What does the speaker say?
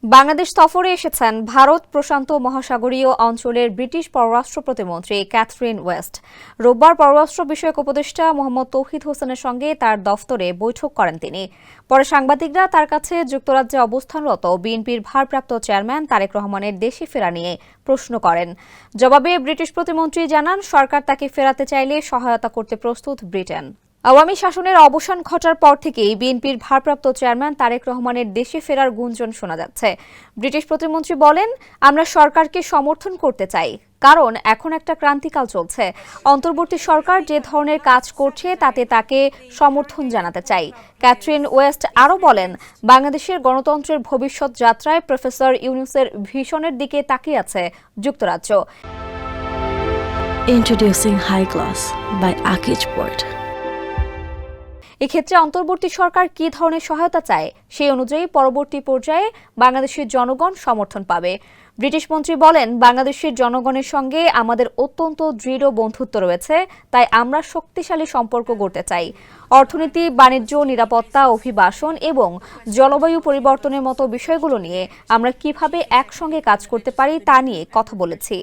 বাংলাদেশ সফরে এসেছেন ভারত প্রশান্ত মহাসাগরীয় অঞ্চলের ব্রিটিশ পররাষ্ট্র প্রতিমন্ত্রী ক্যাথরিন ওয়েস্ট। রোববার পররাষ্ট্র বিষয়ক উপদেষ্টা মোহাম্মদ তৌহিদ হোসেনের সঙ্গে তার দফতরে বৈঠক করেন তিনি। পরে সাংবাদিকরা তার কাছে যুক্তরাজ্যে অবস্থানরত বিএনপির ভারপ্রাপ্ত চেয়ারম্যান তারেক রহমানের দেশে ফেরা নিয়ে প্রশ্ন করেন। জবাবে ব্রিটিশ প্রতিমন্ত্রী জানান, সরকার তাকে ফেরাতে চাইলে সহায়তা করতে প্রস্তুত ব্রিটেন। আওয়ামী শাসনের অবসান ঘটার পর থেকেই বিএনপির ভারপ্রাপ্ত চেয়ারম্যান তারেক রহমানের দেশে ফেরার গুঞ্জন শোনা যাচ্ছে। ব্রিটিশ প্রতিমন্ত্রী বলেন, আমরা সরকারকে সমর্থন করতে চাই, কারণ এখন একটা ক্রান্তিকাল চলছে। অন্তর্বর্তী সরকার যে ধরনের কাজ করছে তাতে তাকে সমর্থন জানাতে চাই। ক্যাথরিন ওয়েস্ট আরও বলেন, বাংলাদেশের গণতন্ত্রের ভবিষ্যৎ যাত্রায় প্রফেসর ইউনূসের ভিশনের দিকে তাকিয়ে আছে যুক্তরাজ্য। Introducing High Class by Akij Port. এক্ষেত্রে অন্তর্বর্তী সরকার কী ধরনের সহায়তা চায় সেই অনুযায়ী পরবর্তী পর্যায়ে বাংলাদেশের জনগণ সমর্থন পাবে। ব্রিটিশ মন্ত্রী বলেন, বাংলাদেশের জনগণের সঙ্গে আমাদের অত্যন্ত দৃঢ় বন্ধুত্ব রয়েছে, তাই আমরা শক্তিশালী সম্পর্ক গড়তে চাই। অর্থনীতি, বাণিজ্য, নিরাপত্তা, অভিবাসন এবং জলবায়ু পরিবর্তনের মতো বিষয়গুলো নিয়ে আমরা কিভাবে একসঙ্গে কাজ করতে পারি তা নিয়ে কথা বলেছি।